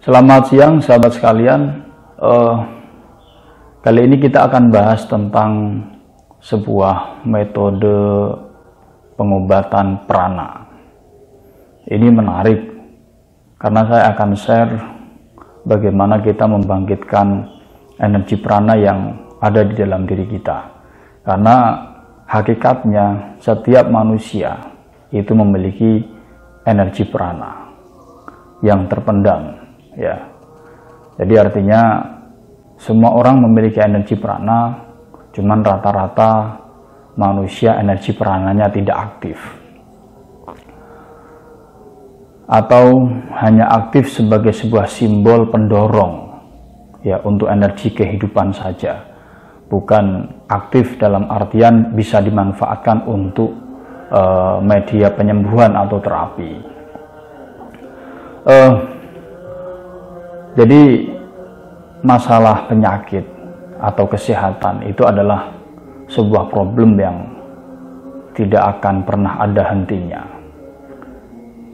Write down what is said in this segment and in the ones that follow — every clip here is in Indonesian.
Selamat siang sahabat sekalian. Kali ini kita akan bahas tentang sebuah metode pengobatan prana. Ini menarik karena saya akan share bagaimana kita membangkitkan energi prana yang ada di dalam diri kita. Karena hakikatnya setiap manusia itu memiliki energi prana yang terpendam. Ya, jadi artinya semua orang memiliki energi prana, cuman rata-rata manusia energi prananya tidak aktif, atau hanya aktif sebagai sebuah simbol pendorong, ya, untuk energi kehidupan saja, bukan aktif dalam artian bisa dimanfaatkan untuk media penyembuhan atau terapi. Jadi masalah penyakit atau kesehatan itu adalah sebuah problem yang tidak akan pernah ada hentinya.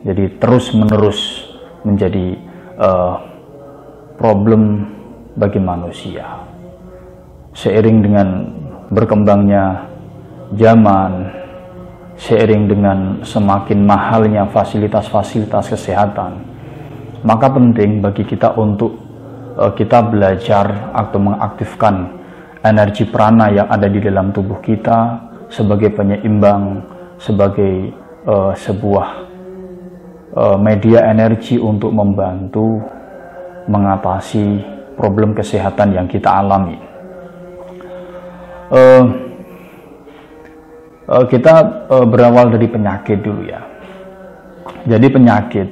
Jadi terus menerus menjadi problem bagi manusia. Seiring dengan berkembangnya zaman, seiring dengan semakin mahalnya fasilitas-fasilitas kesehatan, maka penting bagi kita untuk kita belajar atau mengaktifkan energi prana yang ada di dalam tubuh kita sebagai penyeimbang, sebagai sebuah media energi untuk membantu mengatasi problem kesehatan yang kita alami. Kita berawal dari penyakit dulu, ya. Jadi penyakit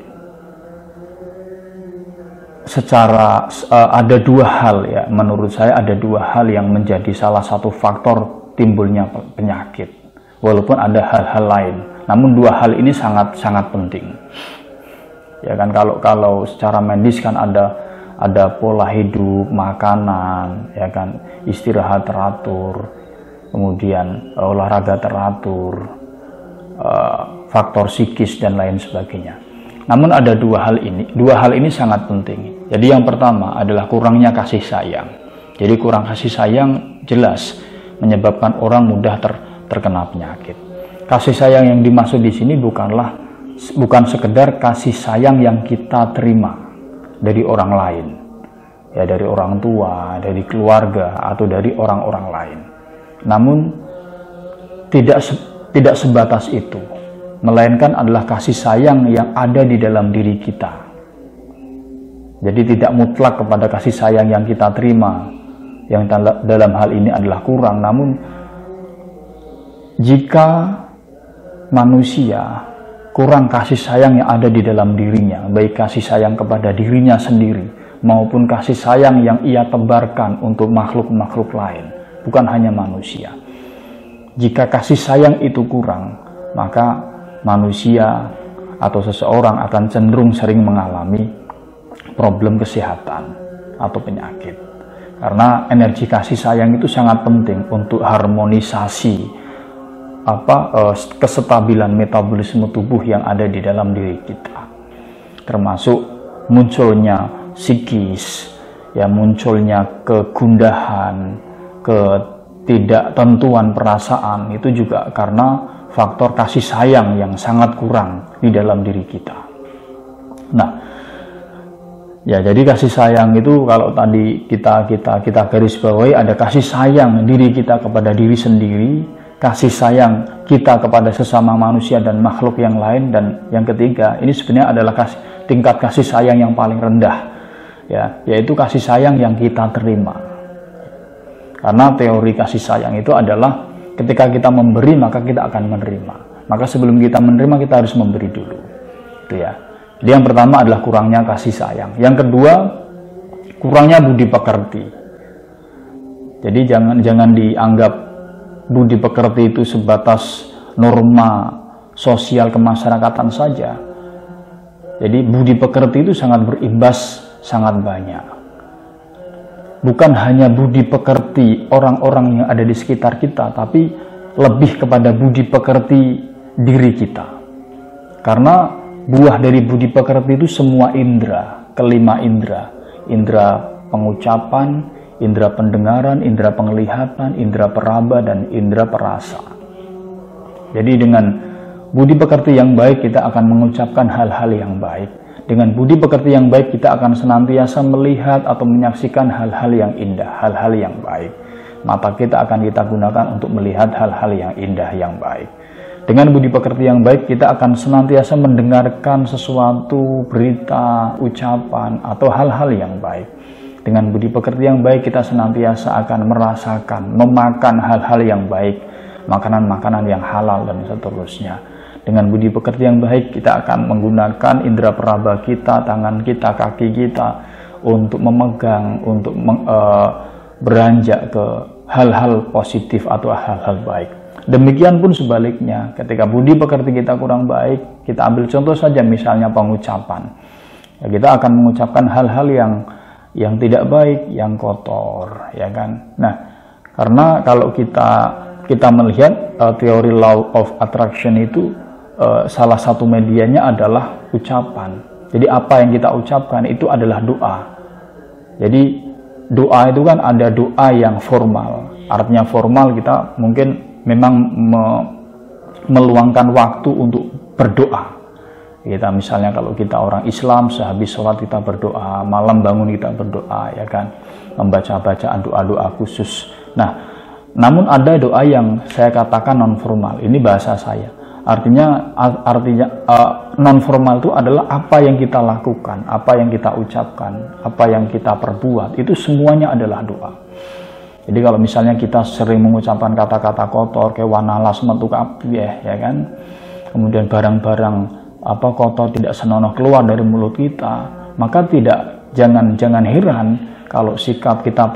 secara ada dua hal, ya, menurut saya ada dua hal yang menjadi salah satu faktor timbulnya penyakit, walaupun ada hal-hal lain, namun dua hal ini sangat penting, ya kan. Kalau secara medis kan ada pola hidup, makanan, ya kan, istirahat teratur, kemudian olahraga teratur, faktor psikis dan lain sebagainya. Namun ada dua hal ini sangat penting. Jadi yang pertama adalah kurangnya kasih sayang. Jadi kurang kasih sayang jelas menyebabkan orang mudah terkena penyakit. Kasih sayang yang dimaksud di sini bukan sekedar kasih sayang yang kita terima dari orang lain, ya, dari orang tua, dari keluarga, atau dari orang-orang lain. Namun tidak sebatas itu, melainkan adalah kasih sayang yang ada di dalam diri kita. Jadi tidak mutlak kepada kasih sayang yang kita terima, yang dalam hal ini adalah kurang. Namun jika manusia kurang kasih sayang yang ada di dalam dirinya, baik kasih sayang kepada dirinya sendiri maupun kasih sayang yang ia tebarkan untuk makhluk-makhluk lain, bukan hanya manusia. Jika kasih sayang itu kurang, maka manusia atau seseorang akan cenderung sering mengalami problem kesehatan atau penyakit. Karena energi kasih sayang itu sangat penting untuk harmonisasi kesetabilan metabolisme tubuh yang ada di dalam diri kita. Termasuk munculnya psikis, ya, munculnya kegundahan, ketidaktentuan perasaan, itu juga karena faktor kasih sayang yang sangat kurang di dalam diri kita. Nah, ya, jadi kasih sayang itu kalau tadi kita garis bawahi, ada kasih sayang diri kita kepada diri sendiri, kasih sayang kita kepada sesama manusia dan makhluk yang lain, dan yang ketiga ini sebenarnya adalah tingkat kasih sayang yang paling rendah, ya, yaitu kasih sayang yang kita terima. Karena teori kasih sayang itu adalah ketika kita memberi, maka kita akan menerima. Maka sebelum kita menerima, kita harus memberi dulu. Itu, ya. Jadi yang pertama adalah kurangnya kasih sayang. Yang kedua, kurangnya budi pekerti. Jadi jangan dianggap budi pekerti itu sebatas norma sosial kemasyarakatan saja. Jadi budi pekerti itu sangat berimbas, sangat banyak. Bukan hanya budi pekerti orang-orang yang ada di sekitar kita, tapi lebih kepada budi pekerti diri kita. Karena buah dari budi pekerti itu semua indera. kelima indera. Indera pengucapan, indera pendengaran, indera penglihatan, indera peraba, dan indera perasa. Jadi dengan budi pekerti yang baik kita akan mengucapkan hal-hal yang baik. Dengan budi pekerti yang baik kita akan senantiasa melihat atau menyaksikan hal-hal yang indah, hal-hal yang baik. Mata kita akan kita gunakan untuk melihat hal-hal yang indah, yang baik. Dengan budi pekerti yang baik kita akan senantiasa mendengarkan sesuatu, berita, ucapan, atau hal-hal yang baik. Dengan budi pekerti yang baik kita senantiasa akan merasakan, memakan hal-hal yang baik, makanan-makanan yang halal dan seterusnya. Dengan budi pekerti yang baik kita akan menggunakan indera peraba kita, tangan kita, kaki kita untuk memegang, untuk beranjak ke hal-hal positif atau hal-hal baik. Demikian pun sebaliknya, ketika budi pekerti kita kurang baik, kita ambil contoh saja misalnya pengucapan. Ya, kita akan mengucapkan hal-hal yang tidak baik, yang kotor, ya kan? Nah, karena kalau kita melihat teori law of attraction itu, salah satu medianya adalah ucapan. Jadi apa yang kita ucapkan itu adalah doa. Jadi doa itu kan ada doa yang formal. Artinya formal, kita mungkin memang meluangkan waktu untuk berdoa. Kita misalnya kalau kita orang Islam, sehabis sholat kita berdoa, malam bangun kita berdoa, ya kan, membaca bacaan doa-doa khusus. Nah, namun ada doa yang saya katakan non formal. Ini bahasa saya. Artinya non formal itu adalah apa yang kita lakukan, apa yang kita ucapkan, apa yang kita perbuat, itu semuanya adalah doa. Jadi kalau misalnya kita sering mengucapkan kata-kata kotor, kayak wanalas metu kabeh, ya kan, kemudian barang-barang kotor tidak senonoh keluar dari mulut kita, maka jangan heran kalau sikap kita,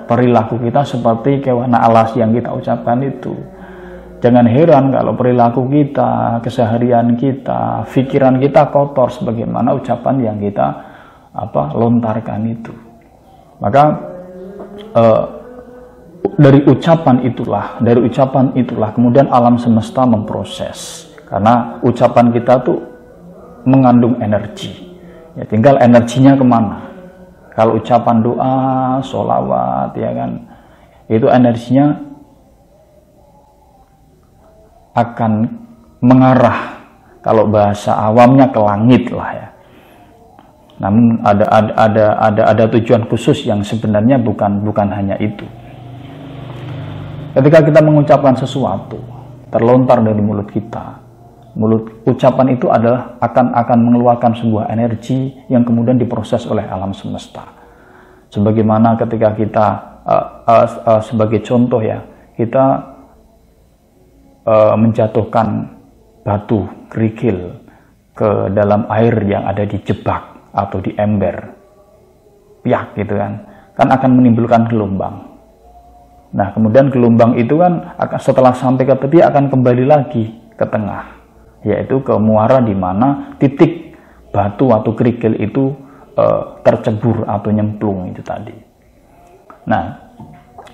perilaku kita seperti kewana alas yang kita ucapkan itu. Jangan heran kalau perilaku kita, keseharian kita, pikiran kita kotor sebagaimana ucapan yang kita lontarkan itu. Maka dari ucapan itulah kemudian alam semesta memproses. Karena ucapan kita tuh mengandung energi. Ya, tinggal energinya kemana. Kalau ucapan doa, sholawat, ya kan, itu energinya akan mengarah, kalau bahasa awamnya, ke langit lah ya. Namun ada tujuan khusus yang sebenarnya bukan hanya itu. Ketika kita mengucapkan sesuatu terlontar dari mulut kita, ucapan itu adalah akan mengeluarkan sebuah energi yang kemudian diproses oleh alam semesta. Sebagaimana ketika kita sebagai contoh ya, kita menjatuhkan batu kerikil ke dalam air yang ada di jebak atau di ember, piak gitu kan akan menimbulkan gelombang. Nah, kemudian gelombang itu kan setelah sampai ke tepi akan kembali lagi ke tengah, yaitu ke muara di mana titik batu atau kerikil itu tercebur atau nyemplung itu tadi. Nah,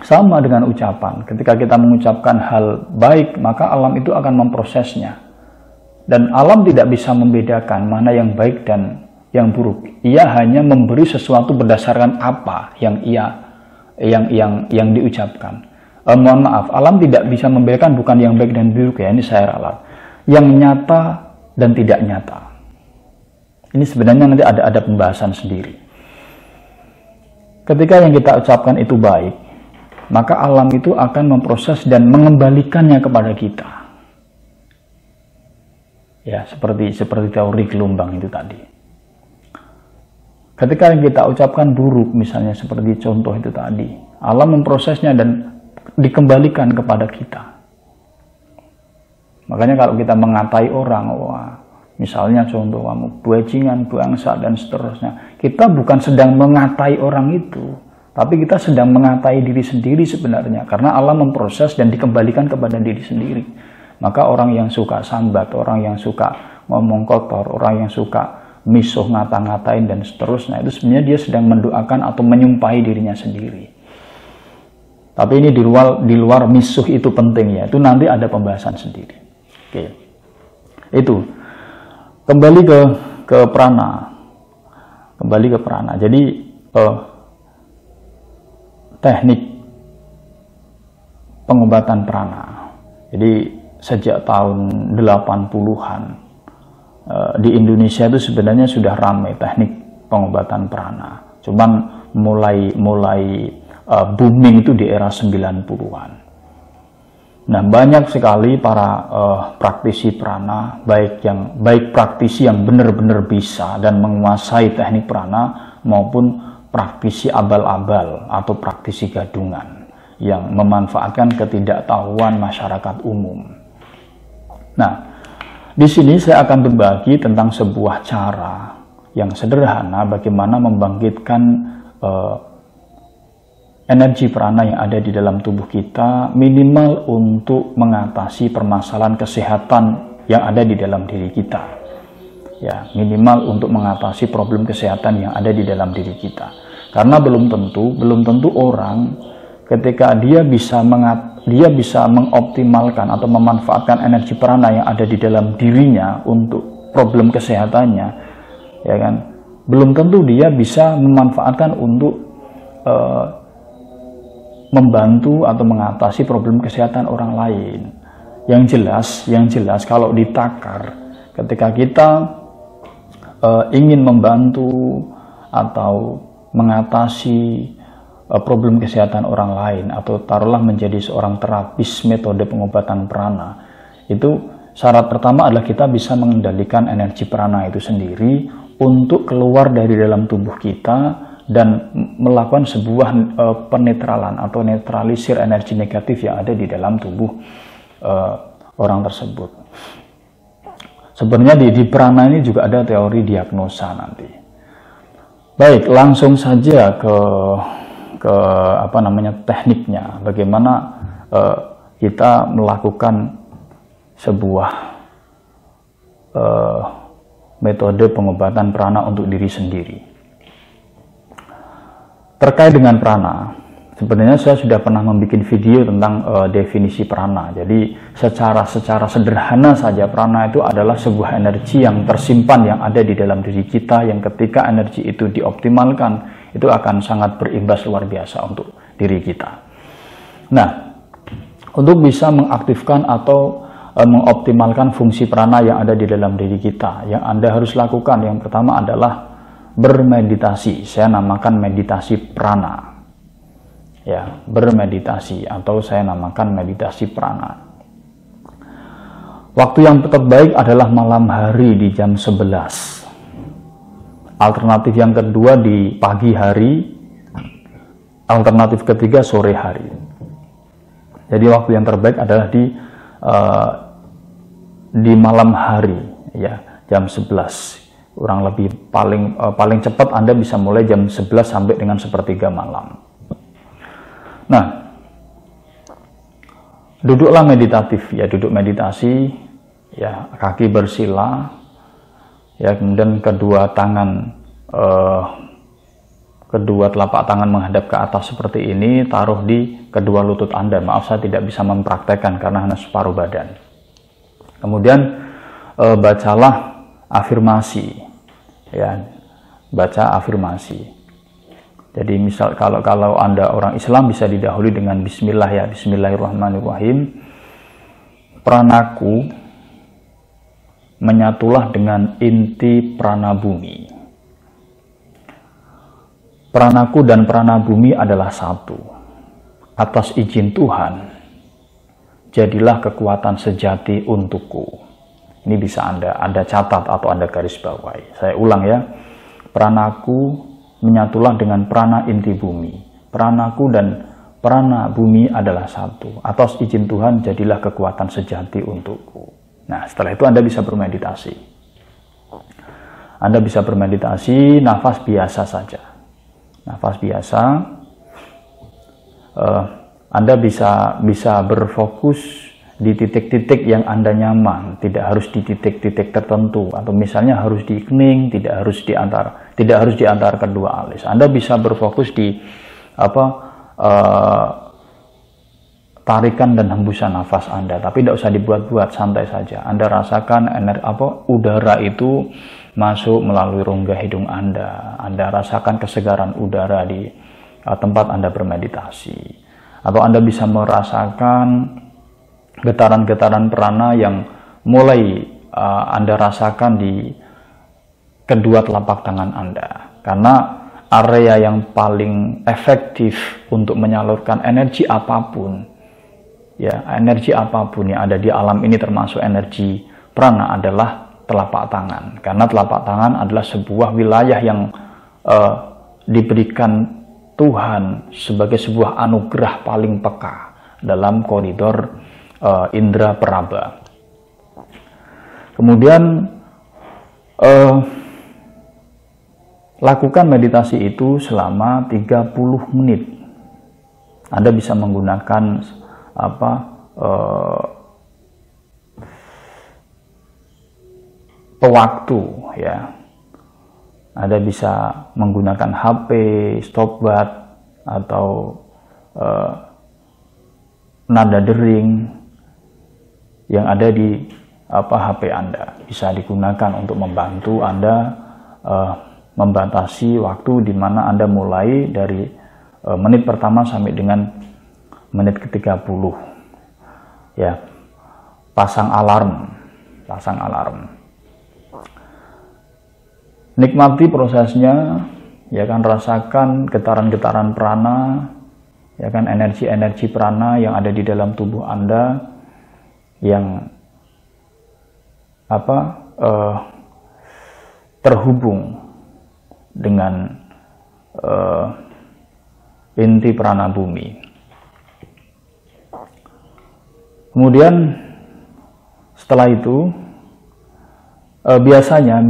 sama dengan ucapan, ketika kita mengucapkan hal baik, maka alam itu akan memprosesnya. Dan alam tidak bisa membedakan mana yang baik dan yang buruk. Ia hanya memberi sesuatu berdasarkan apa yang diucapkan. Mohon maaf, alam tidak bisa membedakan bukan yang baik dan buruk ya, ini saya ralat. Yang nyata dan tidak nyata. Ini sebenarnya nanti ada pembahasan sendiri. Ketika yang kita ucapkan itu baik, maka alam itu akan memproses dan mengembalikannya kepada kita. Ya, seperti teori gelombang itu tadi. Ketika yang kita ucapkan buruk, misalnya seperti contoh itu tadi, alam memprosesnya dan dikembalikan kepada kita. Makanya kalau kita mengatai orang, wah, misalnya contoh kamu bajingan, bangsa dan seterusnya, kita bukan sedang mengatai orang itu, tapi kita sedang mengatai diri sendiri sebenarnya, karena alam memproses dan dikembalikan kepada diri sendiri. Maka orang yang suka sambat, orang yang suka ngomong kotor, orang yang suka misuh, ngata-ngatain dan seterusnya, itu sebenarnya dia sedang mendoakan atau menyumpahi dirinya sendiri. Tapi ini di luar misuh itu penting ya, itu nanti ada pembahasan sendiri. Oke. Itu kembali ke prana. Kembali ke prana. Jadi teknik pengobatan prana. Jadi sejak tahun 80-an di Indonesia itu sebenarnya sudah ramai teknik pengobatan prana. Cuman mulai booming itu di era 90-an. Nah, banyak sekali para praktisi prana, baik praktisi yang benar-benar bisa dan menguasai teknik prana maupun praktisi abal-abal atau praktisi gadungan yang memanfaatkan ketidaktahuan masyarakat umum. Nah, di sini saya akan berbagi tentang sebuah cara yang sederhana bagaimana membangkitkan energi prana yang ada di dalam tubuh kita, minimal untuk mengatasi permasalahan kesehatan yang ada di dalam diri kita. Ya, minimal untuk mengatasi problem kesehatan yang ada di dalam diri kita. Karena belum tentu orang ketika dia bisa mengoptimalkan atau memanfaatkan energi prana yang ada di dalam dirinya untuk problem kesehatannya, ya kan? Belum tentu dia bisa memanfaatkan untuk membantu atau mengatasi problem kesehatan orang lain. Yang jelas kalau ditakar, ketika kita ingin membantu atau mengatasi problem kesehatan orang lain, atau taruhlah menjadi seorang terapis metode pengobatan prana, itu syarat pertama adalah kita bisa mengendalikan energi prana itu sendiri untuk keluar dari dalam tubuh kita dan melakukan sebuah penetralan atau netralisir energi negatif yang ada di dalam tubuh orang tersebut. Sebenarnya di prana ini juga ada teori diagnosa nanti. Baik, langsung saja ke tekniknya, bagaimana kita melakukan sebuah metode pengobatan prana untuk diri sendiri. Terkait dengan prana, sebenarnya saya sudah pernah membuat video tentang definisi prana. Jadi secara sederhana saja, prana itu adalah sebuah energi yang tersimpan yang ada di dalam diri kita, yang ketika energi itu dioptimalkan, itu akan sangat berimbas luar biasa untuk diri kita. Nah, untuk bisa mengaktifkan atau mengoptimalkan fungsi prana yang ada di dalam diri kita, yang Anda harus lakukan yang pertama adalah bermeditasi. Saya namakan meditasi prana. Ya, bermeditasi atau saya namakan meditasi prana. Waktu yang terbaik adalah malam hari di jam 11. Alternatif yang kedua di pagi hari. Alternatif ketiga sore hari. Jadi waktu yang terbaik adalah di malam hari, ya, jam 11. Kurang lebih paling cepat Anda bisa mulai jam 11 sampai dengan 1/3 malam. Nah, duduklah meditatif, ya, duduk meditasi, ya, kaki bersila, ya, kemudian kedua telapak tangan menghadap ke atas seperti ini, taruh di kedua lutut Anda. Maaf, saya tidak bisa mempraktekkan karena hanya separuh badan. Kemudian bacalah afirmasi, ya, baca afirmasi. Jadi misal kalau Anda orang Islam bisa didahului dengan Bismillah, ya, Bismillahirrahmanirrahim. Pranaku menyatulah dengan inti prana bumi. Pranaku dan prana bumi adalah satu. Atas izin Tuhan, jadilah kekuatan sejati untukku. Ini bisa Anda catat atau Anda garis bawahi. Saya ulang, ya. Pranaku menyatulah dengan prana inti bumi. Pranaku dan prana bumi adalah satu. Atas izin Tuhan, jadilah kekuatan sejati untukku. Nah, setelah itu Anda bisa bermeditasi. Anda bisa bermeditasi, nafas biasa saja. Nafas biasa. Anda bisa berfokus di titik-titik yang Anda nyaman, tidak harus di titik-titik tertentu, atau misalnya harus di kening, tidak harus di antara kedua alis. Anda bisa berfokus di tarikan dan hembusan nafas Anda, tapi tidak usah dibuat-buat, santai saja. Anda rasakan udara itu masuk melalui rongga hidung Anda. Anda rasakan kesegaran udara di tempat Anda bermeditasi. Atau Anda bisa merasakan getaran-getaran prana yang mulai Anda rasakan di kedua telapak tangan Anda. Karena area yang paling efektif untuk menyalurkan energi apapun, ya, energi apapun yang ada di alam ini termasuk energi prana adalah telapak tangan. Karena telapak tangan adalah sebuah wilayah yang diberikan Tuhan sebagai sebuah anugerah paling peka dalam koridor indera peraba. Kemudian lakukan meditasi itu selama 30 menit. Anda bisa menggunakan pewaktu, ya. Anda bisa menggunakan HP, stopwatch, atau nada dering yang ada di HP Anda. Bisa digunakan untuk membantu Anda membatasi waktu di mana Anda mulai dari menit pertama sampai dengan menit ke-30. Ya, pasang alarm. Nikmati prosesnya, ya kan, rasakan getaran-getaran prana, ya kan, energi-energi prana yang ada di dalam tubuh Anda yang terhubung dengan inti prana bumi. Kemudian setelah itu biasanya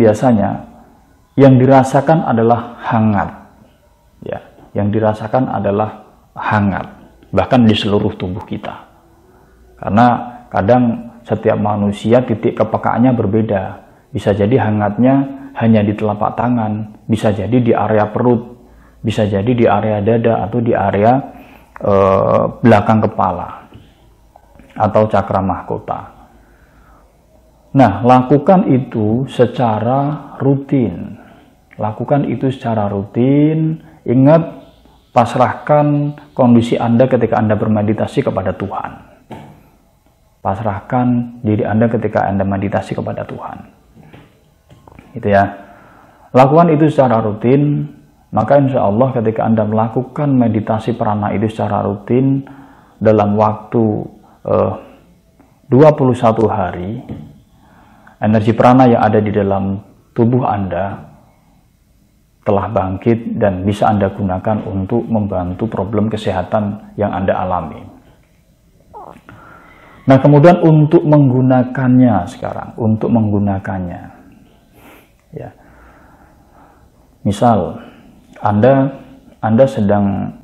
yang dirasakan adalah hangat, ya, yang dirasakan adalah hangat bahkan di seluruh tubuh kita. Karena kadang setiap manusia titik kepekaannya berbeda. Bisa jadi hangatnya hanya di telapak tangan, bisa jadi di area perut, bisa jadi di area dada, atau di area belakang kepala atau cakra mahkota. Nah, lakukan itu secara rutin. Ingat, pasrahkan kondisi Anda ketika Anda bermeditasi kepada Tuhan. Pasrahkan diri Anda ketika Anda meditasi kepada Tuhan. Gitu ya. Lakukan itu secara rutin, maka insya Allah ketika Anda melakukan meditasi prana itu secara rutin dalam waktu 21 hari, energi prana yang ada di dalam tubuh Anda telah bangkit dan bisa Anda gunakan untuk membantu problem kesehatan yang Anda alami. Nah, kemudian untuk menggunakannya sekarang, ya. Misal Anda sedang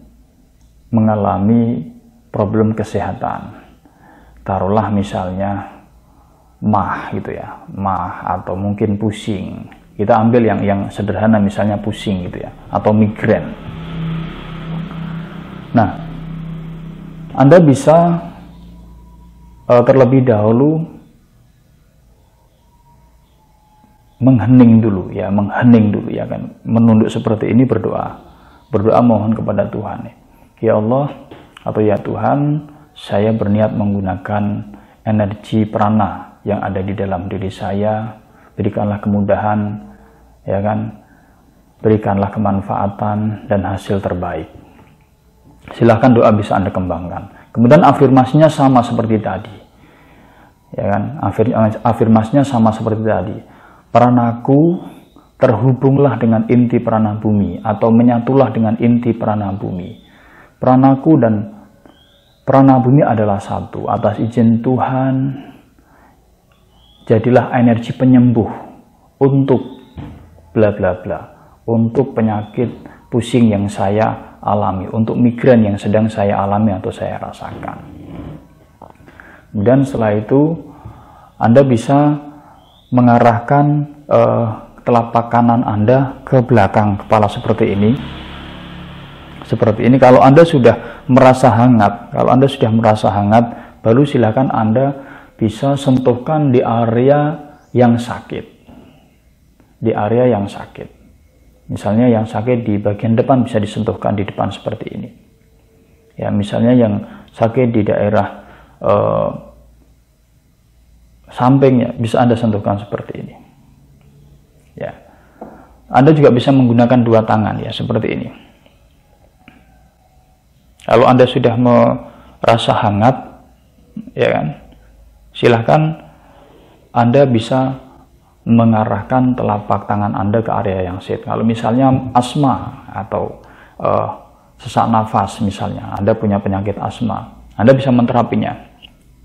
mengalami problem kesehatan. Taruhlah misalnya mah gitu ya, atau mungkin pusing. Kita ambil yang sederhana, misalnya pusing gitu ya, atau migrain. Nah, Anda bisa terlebih dahulu menghening dulu ya kan, menunduk seperti ini, berdoa mohon kepada Tuhan. Ya Allah atau ya Tuhan, saya berniat menggunakan energi prana yang ada di dalam diri saya, berikanlah kemudahan, ya kan, berikanlah kemanfaatan dan hasil terbaik. Silahkan doa bisa Anda kembangkan. Kemudian afirmasinya sama seperti tadi, ya kan, afirmasinya sama seperti tadi. Pranaku terhubunglah dengan inti prana bumi, atau menyatulah dengan inti prana bumi. Pranaku dan prana bumi adalah satu. Atas izin Tuhan, jadilah energi penyembuh untuk bla bla bla, untuk penyakit pusing yang saya alami, untuk migrain yang sedang saya alami atau saya rasakan. Dan setelah itu Anda bisa mengarahkan telapak kanan Anda ke belakang kepala seperti ini, seperti ini. Kalau Anda sudah merasa hangat, baru silakan Anda bisa sentuhkan di area yang sakit. Di area yang sakit. Misalnya yang sakit di bagian depan bisa disentuhkan di depan seperti ini. Ya, misalnya yang sakit di daerah sampingnya bisa Anda sentuhkan seperti ini. Ya. Anda juga bisa menggunakan dua tangan ya seperti ini. Kalau Anda sudah merasa hangat, ya kan, silahkan Anda bisa mengarahkan telapak tangan Anda ke area yang sakit. Kalau misalnya asma atau sesak nafas misalnya, Anda punya penyakit asma, Anda bisa menterapinya.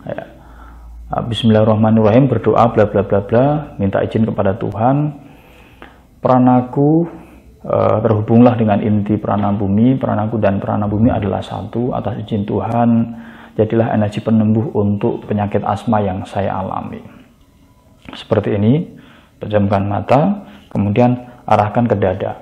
Ya. Bismillahirrahmanirrahim, berdoa bla bla bla bla, minta izin kepada Tuhan. Pranaku, terhubunglah dengan inti prana bumi. Pranaku dan prana bumi adalah satu. Atas izin Tuhan, jadilah energi penyembuh untuk penyakit asma yang saya alami. Seperti ini, pejamkan mata, kemudian arahkan ke dada.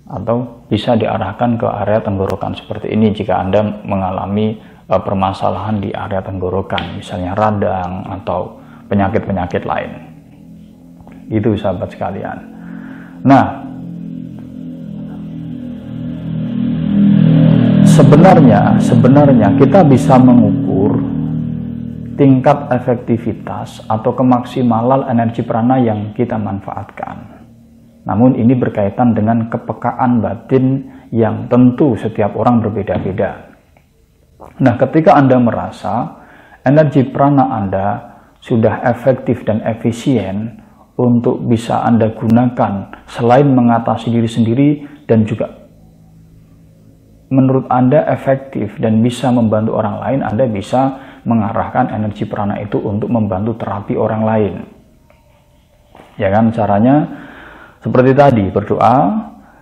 Atau bisa diarahkan ke area tenggorokan seperti ini jika Anda mengalami permasalahan di area tenggorokan, misalnya radang atau penyakit-penyakit lain. Itu sahabat sekalian. Nah, sebenarnya kita bisa mengukur tingkat efektivitas atau kemaksimalan energi prana yang kita manfaatkan. Namun ini berkaitan dengan kepekaan batin yang tentu setiap orang berbeda-beda. Nah, ketika Anda merasa energi prana Anda sudah efektif dan efisien untuk bisa Anda gunakan selain mengatasi diri sendiri dan juga menurut Anda efektif dan bisa membantu orang lain, Anda bisa mengarahkan energi prana itu untuk membantu terapi orang lain. Ya kan, caranya seperti tadi, berdoa,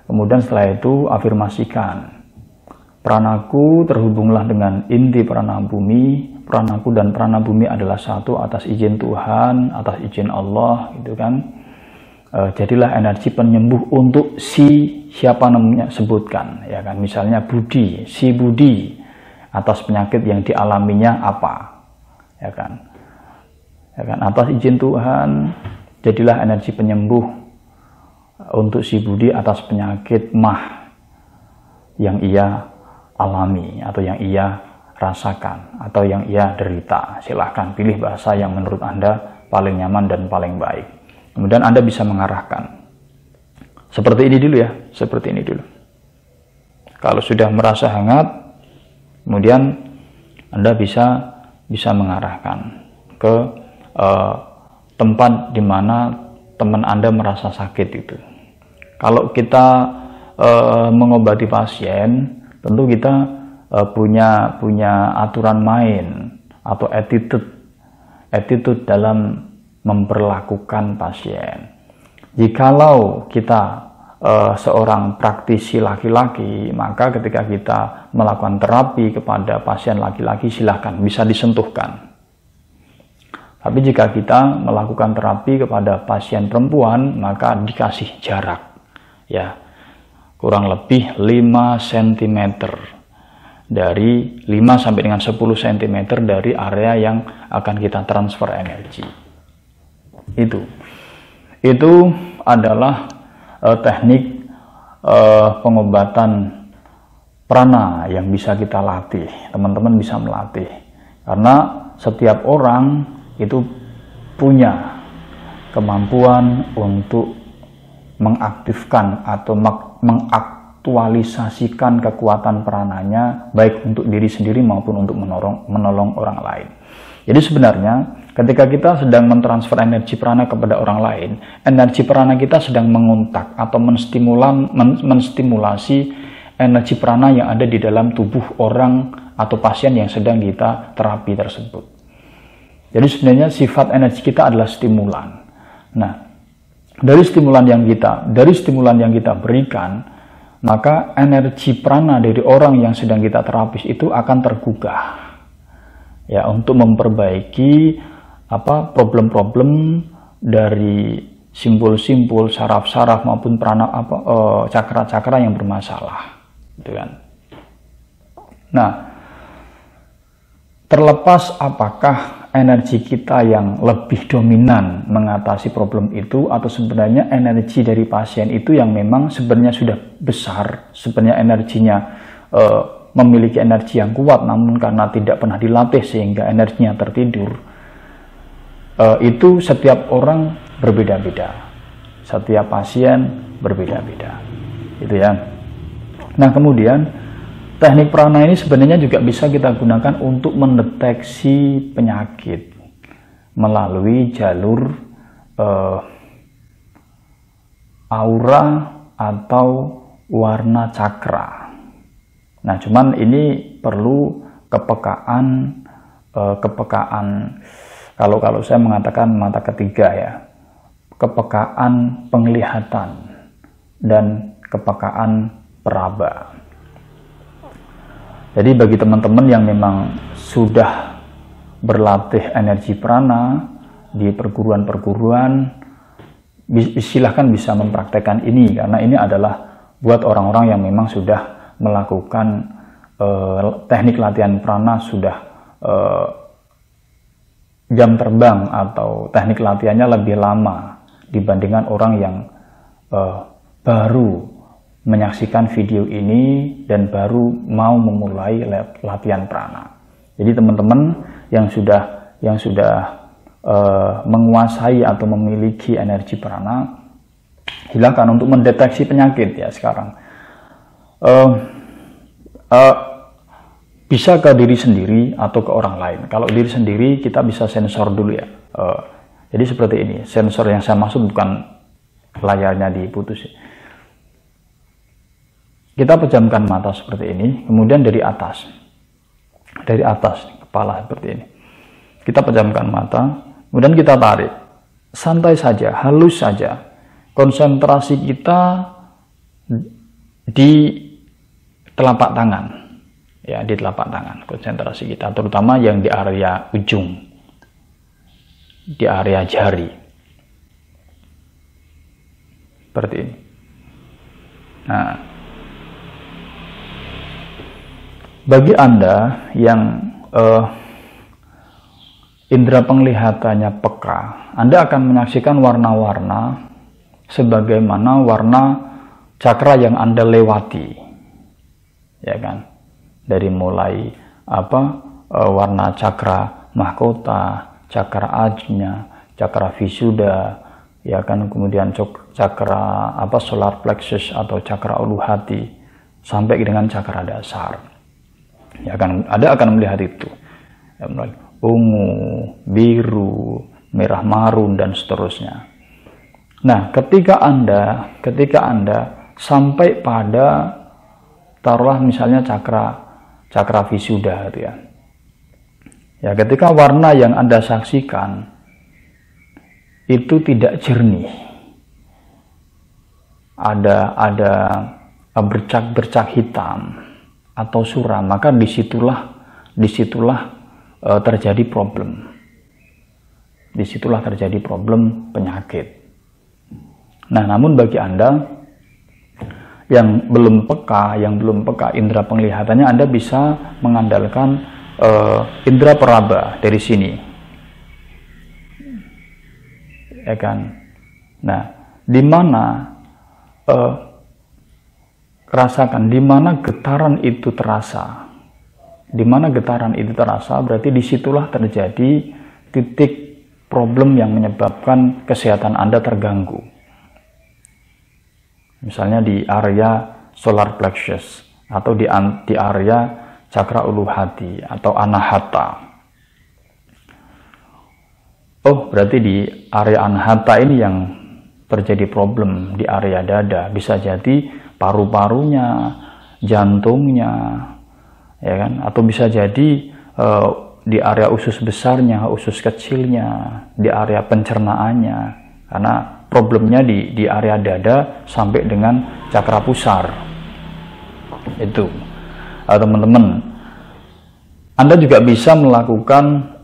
kemudian setelah itu afirmasikan. Pranaku, terhubunglah dengan inti prana bumi. Pranaku dan prana bumi adalah satu atas izin Tuhan, atas izin Allah, gitu kan. Jadilah energi penyembuh untuk siapa namanya sebutkan, ya kan. Misalnya Budi, si Budi atas penyakit yang dialaminya apa, ya kan. Ya kan, atas izin Tuhan, jadilah energi penyembuh untuk si Budi atas penyakit mah yang ia alami atau yang ia rasakan atau yang ia derita. Silahkan pilih bahasa yang menurut Anda paling nyaman dan paling baik. Kemudian Anda bisa mengarahkan seperti ini dulu ya, seperti ini dulu. Kalau sudah merasa hangat, kemudian Anda bisa mengarahkan ke tempat di mana teman Anda merasa sakit itu. Kalau kita mengobati pasien, tentu kita punya aturan main atau attitude dalam memperlakukan pasien. Jikalau kita seorang praktisi laki-laki, maka ketika kita melakukan terapi kepada pasien laki-laki, silahkan bisa disentuhkan. Tapi jika kita melakukan terapi kepada pasien perempuan, maka dikasih jarak, ya, kurang lebih 5 cm. Dari 5 sampai dengan 10 cm dari area yang akan kita transfer energi. Itu adalah teknik pengobatan prana yang bisa kita latih. Teman-teman bisa melatih. Karena setiap orang itu punya kemampuan untuk mengaktifkan atau mengaktualisasikan kekuatan prananya, baik untuk diri sendiri maupun untuk menolong orang lain. Jadi sebenarnya ketika kita sedang mentransfer energi prana kepada orang lain, energi prana kita sedang menguntak atau menstimulasi energi prana yang ada di dalam tubuh orang atau pasien yang sedang kita terapi tersebut. Jadi sebenarnya sifat energi kita adalah stimulan. Nah, dari stimulan yang kita berikan, maka energi prana dari orang yang sedang kita terapis itu akan tergugah, ya, untuk memperbaiki problem-problem dari simpul-simpul, saraf-saraf maupun cakra-cakra yang bermasalah, gitu kan. Nah, terlepas apakah energi kita yang lebih dominan mengatasi problem itu, atau sebenarnya energi dari pasien itu yang memang sebenarnya sudah besar, sebenarnya energinya memiliki energi yang kuat, namun karena tidak pernah dilatih sehingga energinya tertidur, itu setiap orang berbeda-beda, setiap pasien berbeda-beda, gitu ya. Nah, kemudian teknik prana ini sebenarnya juga bisa kita gunakan untuk mendeteksi penyakit melalui jalur aura atau warna cakra. Nah, cuman ini perlu kepekaan, kalau saya mengatakan mata ketiga ya, kepekaan penglihatan dan kepekaan peraba. Jadi bagi teman-teman yang memang sudah berlatih energi prana di perguruan-perguruan, silahkan bisa mempraktekkan ini, karena ini adalah buat orang-orang yang memang sudah melakukan teknik latihan prana, sudah jam terbang atau teknik latihannya lebih lama dibandingkan orang yang baru menyaksikan video ini dan baru mau memulai latihan prana. Jadi teman-teman yang sudah menguasai atau memiliki energi prana, silakan untuk mendeteksi penyakit ya sekarang. Bisa ke diri sendiri atau ke orang lain. Kalau diri sendiri kita bisa sensor dulu ya. Jadi seperti ini, sensor yang saya maksud bukan layarnya diputus. Kita pejamkan mata seperti ini, kemudian dari atas kepala seperti ini. Kita pejamkan mata, kemudian kita tarik. Santai saja, halus saja. Konsentrasi kita di telapak tangan. Ya, di telapak tangan konsentrasi kita, terutama yang di area ujung, di area jari. Seperti ini. Nah, bagi Anda yang indera penglihatannya peka, Anda akan menyaksikan warna-warna sebagaimana warna cakra yang Anda lewati, ya kan? Dari mulai warna cakra mahkota, cakra ajna, cakra visuddha, ya kan, kemudian cakra solar plexus atau cakra ulu hati, sampai dengan cakra dasar. Ya kan, Anda akan melihat itu. Ya, ungu, biru, merah marun dan seterusnya. Nah, ketika Anda sampai pada, taruhlah misalnya cakra visuddha itu ya. Ya, ketika warna yang Anda saksikan itu tidak jernih, ada bercak-bercak hitam atau suram, maka disitulah terjadi problem. Disitulah terjadi problem penyakit. Nah, namun bagi Anda yang belum peka indera penglihatannya, Anda bisa mengandalkan indera peraba dari sini, ya kan. Nah, di mana rasakan di mana getaran itu terasa. Di mana getaran itu terasa, berarti disitulah terjadi titik problem yang menyebabkan kesehatan Anda terganggu. Misalnya di area solar plexus, atau di area cakra ulu hati atau anahata. Oh, berarti di area anahata ini yang terjadi problem, di area dada. Bisa jadi paru-parunya, jantungnya, ya kan, atau bisa jadi di area usus besarnya, usus kecilnya, di area pencernaannya, karena problemnya di area dada sampai dengan cakra pusar. Itu teman-teman, Anda juga bisa melakukan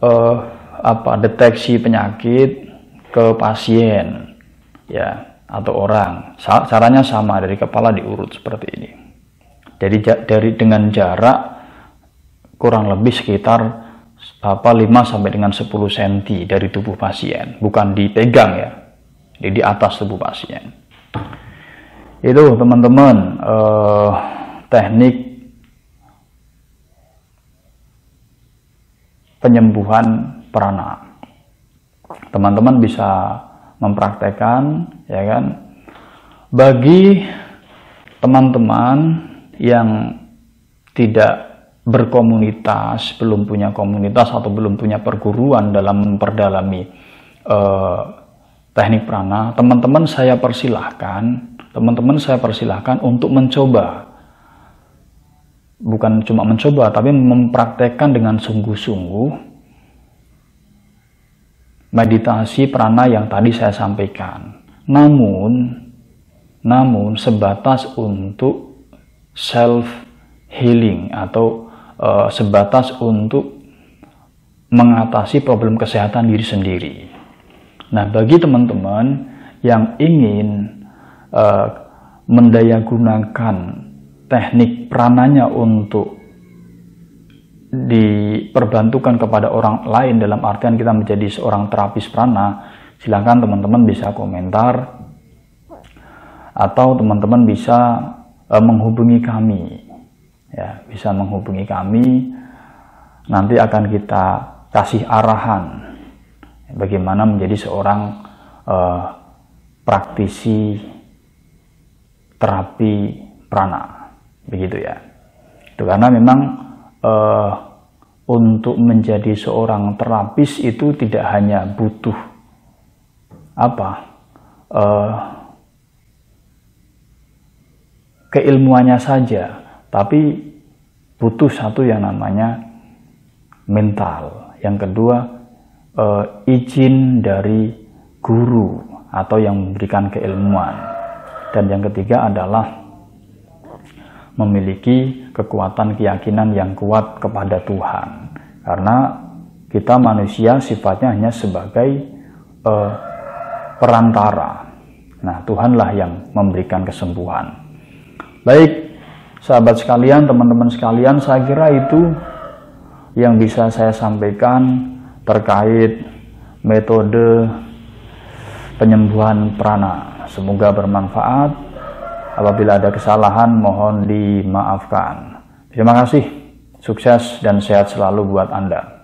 deteksi penyakit ke pasien ya, atau orang. Caranya sama, dari kepala diurut seperti ini. Jadi dengan jarak kurang lebih sekitar 5 sampai dengan 10 cm dari tubuh pasien, bukan dipegang ya, jadi di atas tubuh pasien. Itu teman-teman teknik penyembuhan prana. Teman-teman bisa mempraktekkan, ya kan. Bagi teman-teman yang tidak berkomunitas, belum punya komunitas atau belum punya perguruan dalam memperdalami teknik prana, teman-teman saya persilahkan untuk mencoba. Bukan cuma mencoba, tapi mempraktekkan dengan sungguh-sungguh meditasi prana yang tadi saya sampaikan. Namun sebatas untuk self healing atau sebatas untuk mengatasi problem kesehatan diri sendiri. Nah, bagi teman-teman yang ingin mendayagunakan teknik prananya untuk diperbantukan kepada orang lain, dalam artian kita menjadi seorang terapis prana, silakan teman-teman bisa komentar atau teman-teman bisa menghubungi kami. Ya, bisa menghubungi kami, nanti akan kita kasih arahan bagaimana menjadi seorang praktisi terapi prana, begitu ya. Itu karena memang untuk menjadi seorang terapis itu tidak hanya butuh keilmuannya saja, tapi butuh satu yang namanya mental. Yang kedua, izin dari guru atau yang memberikan keilmuan. Dan yang ketiga adalah memiliki kekuatan keyakinan yang kuat kepada Tuhan. Karena kita manusia sifatnya hanya sebagai perantara. Nah, Tuhanlah yang memberikan kesembuhan. Baik, sahabat sekalian, teman-teman sekalian, saya kira itu yang bisa saya sampaikan terkait metode penyembuhan prana. Semoga bermanfaat. Apabila ada kesalahan, mohon dimaafkan. Terima kasih. Sukses dan sehat selalu buat Anda.